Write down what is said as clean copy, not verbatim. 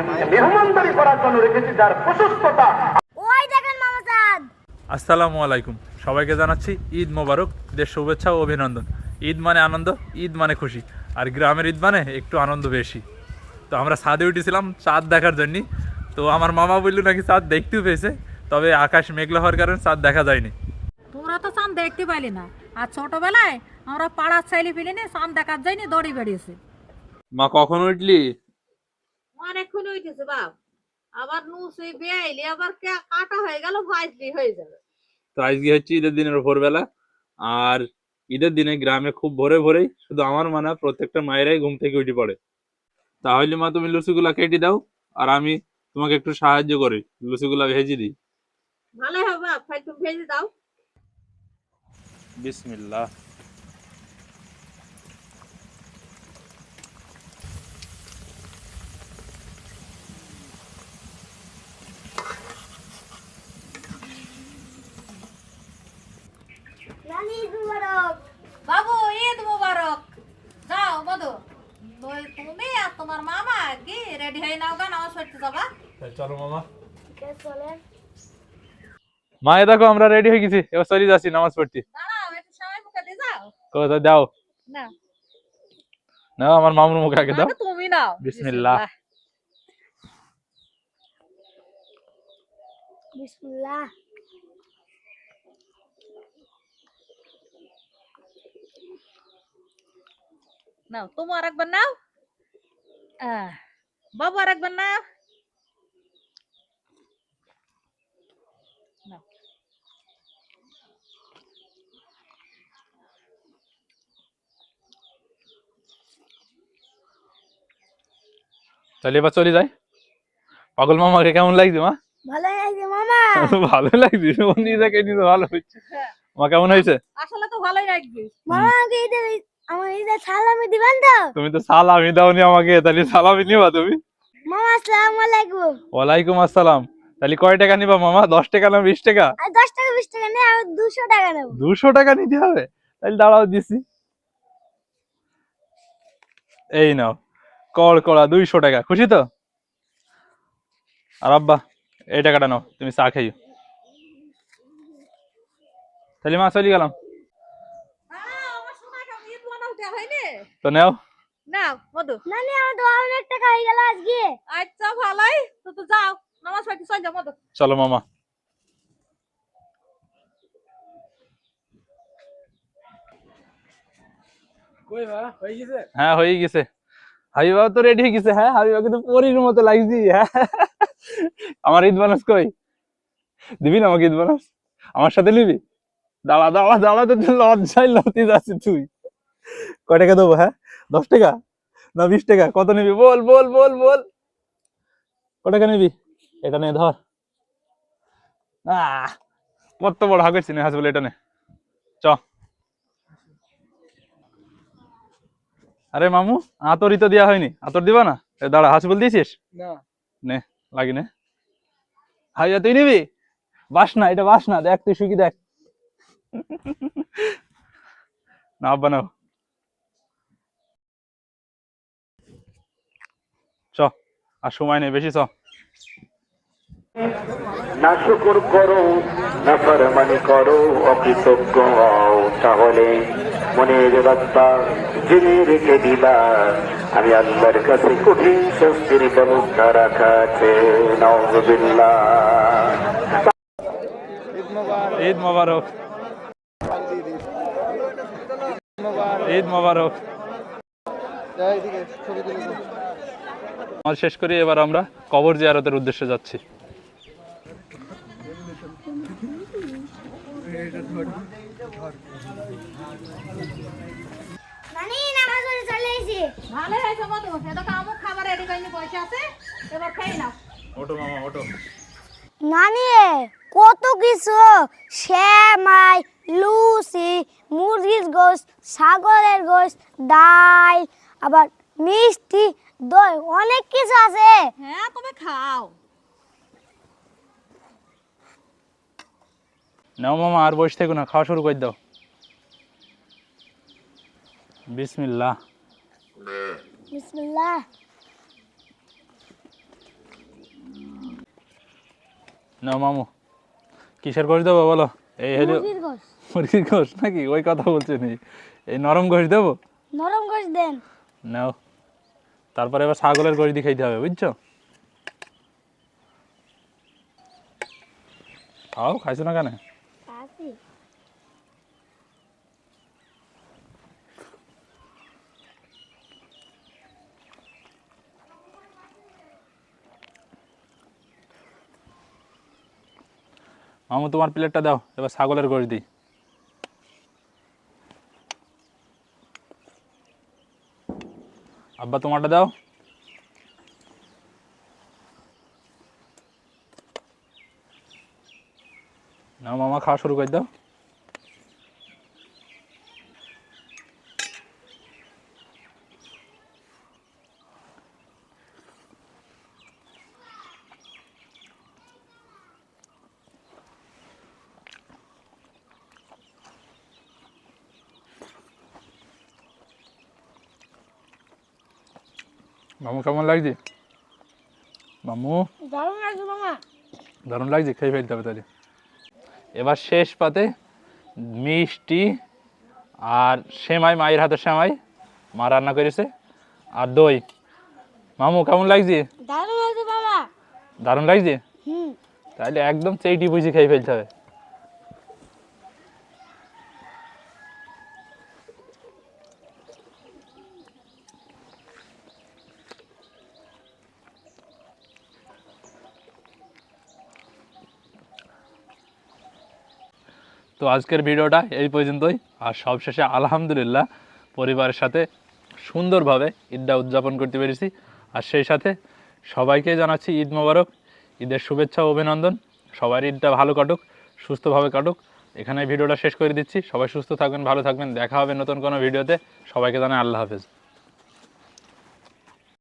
মেহমানদারি করার জন্য রেখেছি যার প্রশস্ততা। ওই দেখেন মামা চাঁদ। আসসালামু আলাইকুম, সবাইকে জানাচ্ছি ঈদ মোবারক, দেশ শুভেচ্ছা ও অভিনন্দন। ঈদ মানে আনন্দ, ঈদ মানে খুশি, আর গ্রামের ঈদ মানে একটু আনন্দ বেশি। তো আমরা ছাদে উঠেছিলাম চাঁদ দেখার জন্যে। তো আমার মামা বললো নাকি চাঁদ দেখতেও পেয়েছে, তবে আকাশ মেঘলা হওয়ার কারণে চাঁদ দেখা যায়নি। তোরা তো চাঁদ দেখতে পাইলি না, আর ছোটবেলায় আমরা পাড়ার চাইলে ফেলে নিয়ে চাঁদ দেখার যাইনি, দড়ি বেরিয়েছে। মা কখন উঠলি? অনেকক্ষণ উঠেছে বাপ, আবার নুসে বেয়াইলি আবার কাটা হয়ে গেল, ভাইজলি হয়ে যাবে। তো আজকে হচ্ছে ঈদের দিনের ভোরবেলা, আর ঈদের দিনে গ্রামে খুব ভোরে ভোরেই, শুধু আমার মানে প্রত্যেকটা মায়েরাই ঘুম থেকে উঠে পড়ে। তাহলে মা তুমি লুচিগুলা কেটে দাও, আর আমি তোমাকে একটু সাহায্য করি, লুচিগুলা ভেজে দিই। ভালোই হবে বাপ, একটু ভেজে দাও। বিসমিল্লাহ। নানি ঈদ মুবারক। বাবু ঈদ মুবারক। যাও বধু, তুমি আর তোমার মামা কি রেডি হয়ে নাও, গান নামাজ পড়তে যাবা। চলো মামা। চলেন। মা এ দেখো আমরা রেডি হয়ে গেছি, এবার চলে যাচ্ছি নামাজ পড়তে। দাঁড়াও একটু সময় মুখে দিয়ে যাও। কোথায় দাও? না, নাও আমার মামুর মুখে আগে দাও। আগে তুমি নাও। বিসমিল্লাহ। বিসমিল্লাহ। নাও তুমি আর একবার নাও। বাবু আর একবার নাও। নাও। তাহলে এবার চলে যাই। পাগল মামাকে কেমন লাগছে মা? ভালো লাগছে মামা। ভালো লাগছে, ও নিজেকে নিজে ভালো হচ্ছে। মা কেমন হয়েছে? আসলে তো ভালোই লাগবে। মামা আমাকে ঈদের আমার ঈদের সালামি দিবেন তো? তুমি তো সালামি দাওনি আমাকে, তাহলে সালামি নিবা তুমি? মামা আসসালামু আলাইকুম। ওয়ালাইকুম আসসালাম। তাহলে কয় টাকা নিবা মামা, 10 টাকা না 20 টাকা? আর 10 টাকা 20 টাকা নেই, আর 200 টাকা নেব। 200 টাকা নিতে হবে? তাহলে দাঁড়াও দিছি। এই নাও কড়া 200 টাকা, খুশি তো? আর আব্বা এই টাকাটা নাও, তুমি চা খাইও। তাহলে মা চলে গেলাম। আমার সোনাকে আমি ঈদ বানাতে হয়নি। তো নাও। নাও মধু। নানি আমার তো অনেক টাকা হয়ে গেল আজকে। আচ্ছা ভালোই, তো যাও নামাজ পড়তে চল যাও মধু। চলো মামা। হ্যাঁ হয়ে গেছে। হাবিবা তো রেডি হয়ে গেছে। হ্যাঁ হাবিবাকে তো পরীর মতো লাগছি। হ্যাঁ আমার ঈদ বোনাস কই? দিবি না আমাকে ঈদ বোনাস? আমার সাথে নিবি? দাঁড়া দাঁড়া দাঁড়া, তো লজ্জায় লতি যাচ্ছি তুই। কয় টাকা দেবো? হ্যাঁ 10 টাকা না 20 টাকা? কত নিবি বল বল বল বল। কয় টাকা নিবি? এটা নে ধর। কত বড় হাগ হয়েছি না হাস বলে, এটা নে চ। আরে মামু আতরই তো দেওয়া হয়নি, আতর দিবা না? দাঁড়া, হাস বল দিয়েছিস? নে লাগি নে। হাইয়া তুই নিবি? বাস না, এটা বাস না, দেখ তুই সুখী দেখ। না আব্বা নাও। চ, আর সময় নেই বেশি, চ। না শুকর করো, না ফরমানি করো, অকৃতজ্ঞ হও, তাহলে মনের রাস্তা জেনে রেখে দিবা আমি আল্লাহর কাছে কঠিন শাস্তির ব্যবস্থা রাখা আছে। নাউযুবিল্লাহ। ঈদ মোবারক। ঈদ মোবারক। শেষ করি, এবার আমরা কবর জিয়ারতের উদ্দেশ্যে যাচ্ছি। নানি নামাজ পড়ে চলে এসেছি। ভালো হয়েছে মধু, এটা তো আমার খাবার রেডি করিনি, পয়সা আছে, এবার খেয়ে নাও। ওটো মামা ওটো। নানি কত কিছু, সেমাই, লুচি, মুরগির গোশত, ছাগলের গোশত, ডাল, আবার মিষ্টি, দই, অনেক কিছু আছে। হ্যাঁ তুমি খাও। নাও মামা, আর বসে থেকো না, খাওয়া শুরু করে দাও। বিসমিল্লাহ। বিসমিল্লাহ। না মামু কিসের গোশ দেবো বলো? এই হলো মুরগির গোশ। মুরগির গোশ নাকি? ওই কথা বলছি নি, এই নরম গোশ দেবো। নরম গোশ দেন। নাও, তারপরে এবার ছাগলের গোশ দিয়ে খাইতে হবে, বুঝছো? খাও, খাইছো না কেন? আসি। মামু তোমার প্লেটটা দাও, এবার ছাগলের গোশ দিই। আব্বা তোমারটা দাও। নাও মামা, খাওয়া শুরু করে দাও। মামু কেমন লাগছে? মামু দারুণ লাগছে মামা। দারুণ লাগছে, খেয়ে ফেলতে হবে তাহলে। এবার শেষ পাতে মিষ্টি আর সেমাই, মায়ের হাতের সেমাই, মা রান্না করেছে, আর দই। মামু কেমন লাগছে? দারুণ লাগছে মামা। দারুণ লাগছে? হুম। তাহলে একদম চেইটি বুঝি খেয়ে ফেলতে হবে। তো আজকের ভিডিওটা এই পর্যন্তই। আর সবশেষে আলহামদুলিল্লাহ পরিবারের সাথে সুন্দরভাবে ঈদটা উদযাপন করতে পেরেছি। আর সেই সাথে সবাইকে জানাচ্ছি ঈদ মোবারক, ঈদের শুভেচ্ছা ও অভিনন্দন। সবার ঈদটা ভালো কাটুক, সুস্থভাবে কাটুক। এখানে ভিডিওটা শেষ করে দিচ্ছি। সবাই সুস্থ থাকবেন, ভালো থাকবেন। দেখা হবে নতুন কোনো ভিডিওতে। সবাইকে জানাই আল্লাহ হাফেজ।